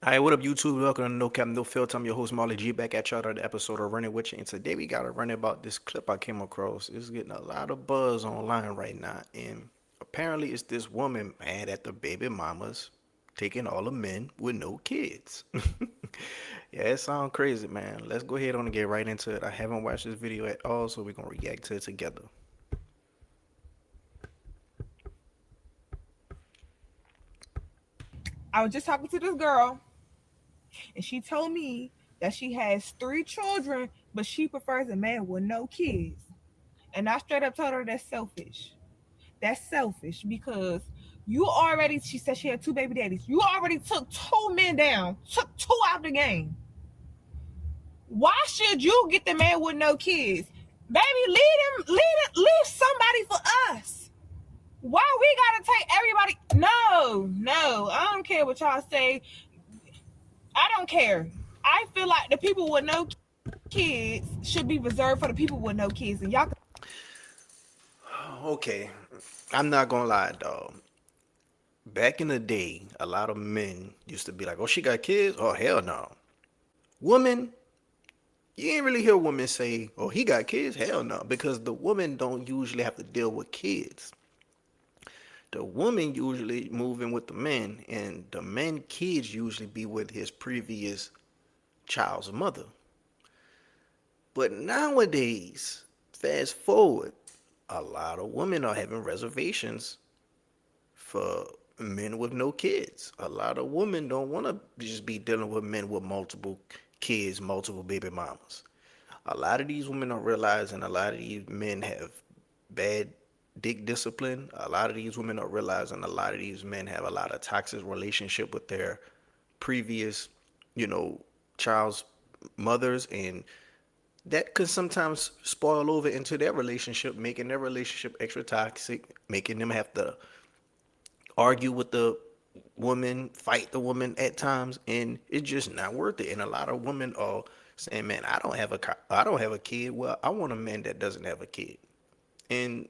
All right, what up, YouTube? Welcome to No Cap, No Filter. I'm your host, Marley G, back at y'all another episode of Running With You. And today we got to run about this clip I came across. It's getting a lot of buzz online right now. And apparently, it's this woman mad at the baby mamas taking all the men with no kids. Yeah, it sounds crazy, man. Let's go ahead on and get right into it. I haven't watched this video at all, so we're going to react to it together. I was just talking to this girl, and she told me that she has three children, but she prefers a man with no kids. And I straight up told her that's selfish. That's selfish because she said she had two baby daddies. You already took two men down, took two out the game. Why should you get the man with no kids? Baby, leave somebody for us. Why we gotta take everybody? No, I don't care what y'all say. I don't care. I feel like the people with no kids should be reserved for the people with no kids, and y'all. Okay, I'm not going to lie, dog. Back in the day, a lot of men used to be like, oh, she got kids? Oh, hell no. Women, you ain't really hear women say, "Oh, he got kids." Hell no, because the woman don't usually have to deal with kids. The woman usually moving with the man, and the man kids usually be with his previous child's mother. But nowadays, fast forward, a lot of women are having reservations for men with no kids. A lot of women don't want to just be dealing with men with multiple kids, multiple baby mamas. A lot of these women are realizing a lot of these men have bad dick discipline. A lot of these women are realizing a lot of these men have a lot of toxic relationship with their previous, you know, child's mothers, and that could sometimes spoil over into their relationship, making their relationship extra toxic, making them have to argue with the woman, fight the woman at times, and it's just not worth it. And a lot of women are saying, "Man, I don't have a kid. Well, I want a man that doesn't have a kid," and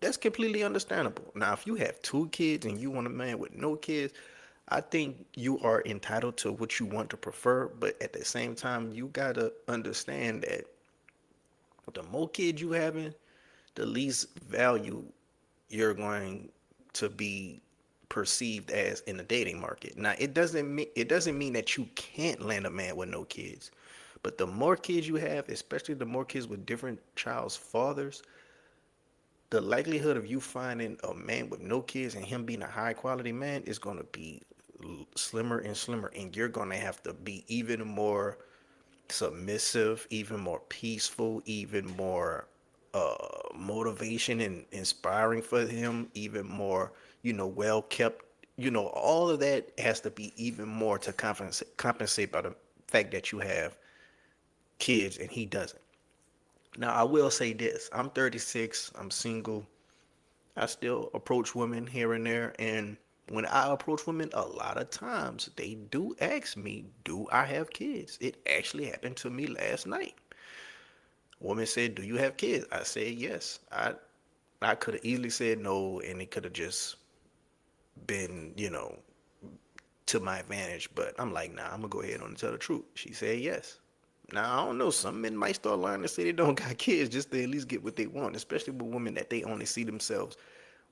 that's completely understandable. Now, if you have two kids and you want a man with no kids, I think you are entitled to what you want to prefer. But at the same time, you gotta understand that the more kids you having, the least value you're going to be perceived as in the dating market. Now, it doesn't mean that you can't land a man with no kids, but the more kids you have, especially the more kids with different child's fathers, the likelihood of you finding a man with no kids and him being a high quality man is going to be slimmer and slimmer, and you're going to have to be even more submissive, even more peaceful, even more motivation and inspiring for him, even more, well kept. All of that has to be even more to compensate by the fact that you have kids and he doesn't. Now, I will say this: I'm 36, I'm single, I still approach women here and there, and when I approach women, a lot of times they do ask me, "Do I have kids?" It actually happened to me last night. Woman said, "Do you have kids?" I said, "Yes." I could have easily said no, and it could have just been, to my advantage. But I'm like, nah, I'm gonna go ahead and tell the truth. She said yes. Now I don't know. Some men might start lying and say they don't got kids just to at least get what they want, especially with women that they only see themselves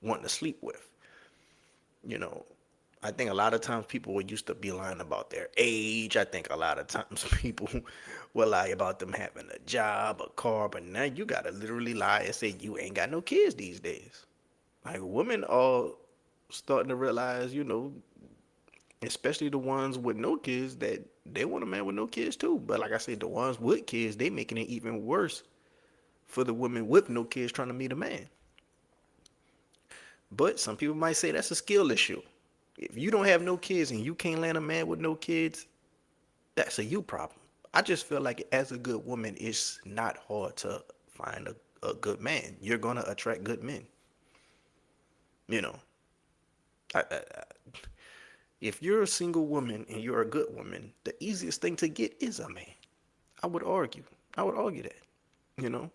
wanting to sleep with. You know, I think a lot of times people were used to be lying about their age. I think a lot of times people will lie about them having a job, a car, but now you gotta literally lie and say you ain't got no kids these days. Like women are starting to realize, especially the ones with no kids, that they want a man with no kids too. But like I said, the ones with kids, they making it even worse for the women with no kids trying to meet a man. But some people might say that's a skill issue. If you don't have no kids and you can't land a man with no kids, that's a you problem. I just feel like as a good woman, it's not hard to find a good man. You're gonna attract good men. You know, I, if you're a single woman and you're a good woman, the easiest thing to get is a man. I would argue. I would argue that. You know,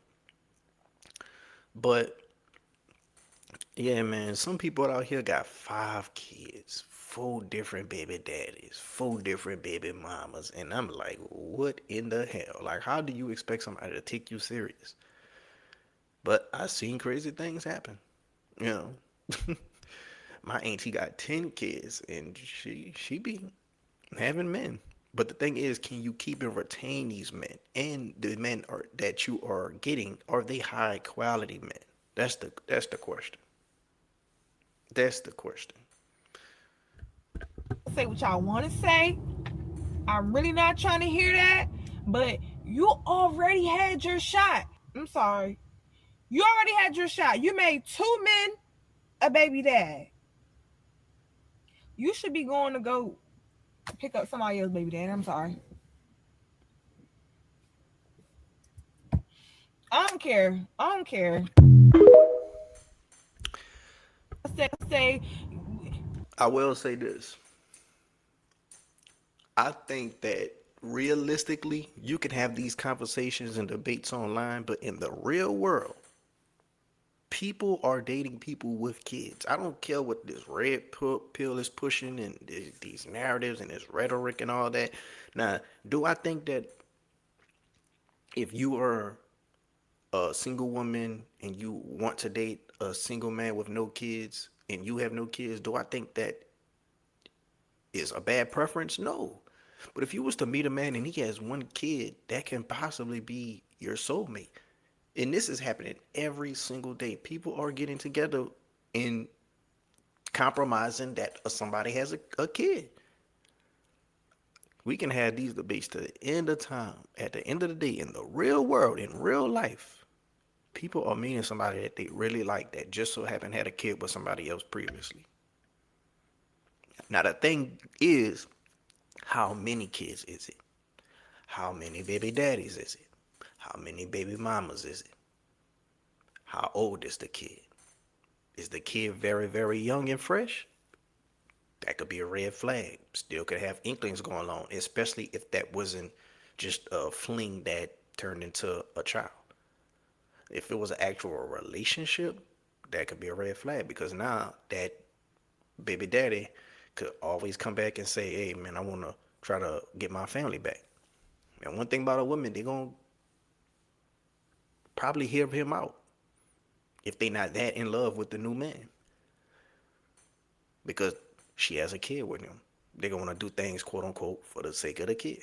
but yeah, man, some people out here got 5 kids, four different baby daddies, four different baby mamas, and I'm like, what in the hell? Like, how do you expect somebody to take you serious? But I seen crazy things happen. You know, my auntie got 10 kids, and she be having men. But the thing is, can you keep and retain these men? And the men that you are getting, are they high quality men? That's the question. That's the question. Say what y'all want to say. I'm really not trying to hear that, but you already had your shot. I'm sorry. You already had your shot. You made two men a baby dad. You should be going to go pick up somebody else's baby dad. I'm sorry. I don't care. I don't care. Say I will say this. I think that realistically, you can have these conversations and debates online, but in the real world, people are dating people with kids. I don't care what this red pill is pushing and these narratives and this rhetoric and all that. Now, do I think that if you are a single woman and you want to date a single man with no kids and you have no kids, do I think that is a bad preference? No. But if you was to meet a man and he has one kid, that can possibly be your soulmate. And this is happening every single day. People are getting together and compromising that somebody has a kid. We can have these debates to the end of time. At the end of the day, in the real world, in real life, people are meeting somebody that they really like that just so happen had a kid with somebody else previously. Now the thing is, how many kids is it? How many baby daddies is it? How many baby mamas is it? How old is the kid? Is the kid very, very young and fresh? That could be a red flag. Still could have inklings going on, especially if that wasn't just a fling that turned into a child. If it was an actual relationship, that could be a red flag because now that baby daddy could always come back and say, hey man, I want to try to get my family back. And one thing about a woman, they going to probably hear him out if they not that in love with the new man because she has a kid with him. They're going to want to do things, quote unquote, for the sake of the kid.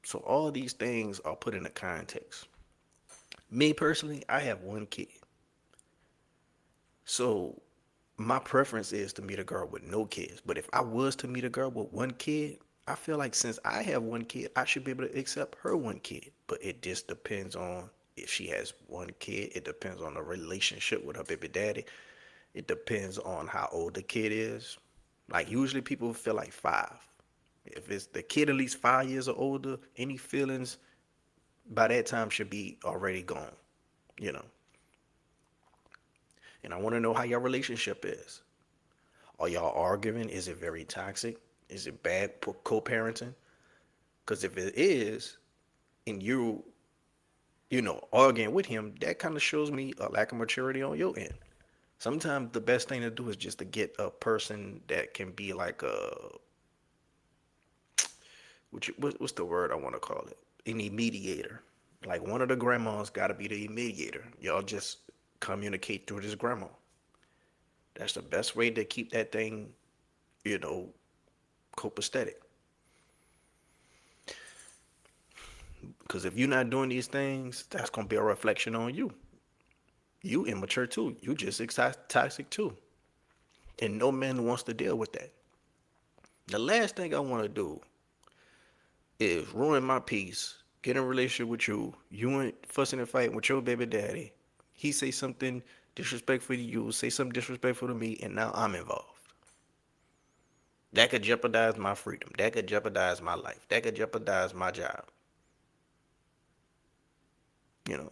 So all these things are put in a context. Me personally, I have one kid. So my preference is to meet a girl with no kids. But if I was to meet a girl with one kid, I feel like since I have one kid, I should be able to accept her one kid. But it just depends on if she has one kid. It depends on the relationship with her baby daddy. It depends on how old the kid is. Like usually people feel like 5. If it's the kid at least 5 years or older, any feelings by that time should be already gone, you know. And I want to know how your relationship is. Are y'all arguing? Is it very toxic? Is it bad co-parenting? Because if it is, and you arguing with him, that kind of shows me a lack of maturity on your end. Sometimes the best thing to do is just to get a person that can be like what's the word I want to call it? Any mediator. Like one of the grandmas got to be the mediator. Y'all just communicate through this grandma. That's the best way to keep that thing, you know, copacetic. Because if you're not doing these things, that's gonna be a reflection on you. You immature too. You just toxic too, and no man wants to deal with that. The last thing I want to do is ruin my peace, get in a relationship with you. You ain't fussing and fighting with your baby daddy. He say something disrespectful to you, say something disrespectful to me, and now I'm involved. That could jeopardize my freedom. That could jeopardize my life. That could jeopardize my job. You know,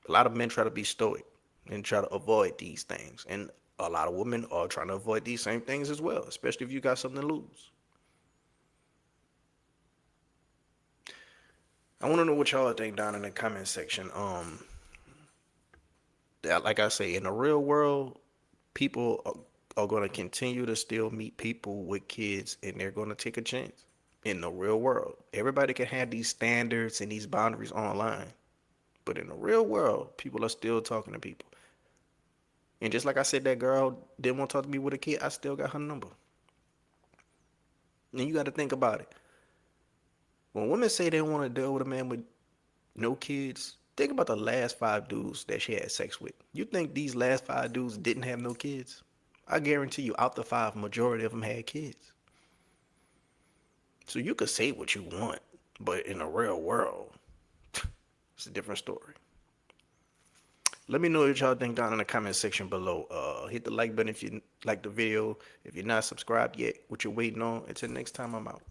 a lot of men try to be stoic and try to avoid these things. And a lot of women are trying to avoid these same things as well, especially if you got something to lose. I want to know what y'all think down in the comment section. Like I say, in the real world, people are going to continue to still meet people with kids and they're going to take a chance. In the real world, everybody can have these standards and these boundaries online, but in the real world, people are still talking to people. And just like I said, that girl didn't want to talk to me with a kid, I still got her number. And you got to think about it. When women say they want to deal with a man with no kids, think about the last five dudes that she had sex with. You think these last five dudes didn't have no kids? I guarantee you, out the five, majority of them had kids. So you could say what you want, but in the real world, it's a different story. Let me know what y'all think down in the comment section below. Hit the like button if you like the video. If you're not subscribed yet, what you're waiting on. Until next time, I'm out.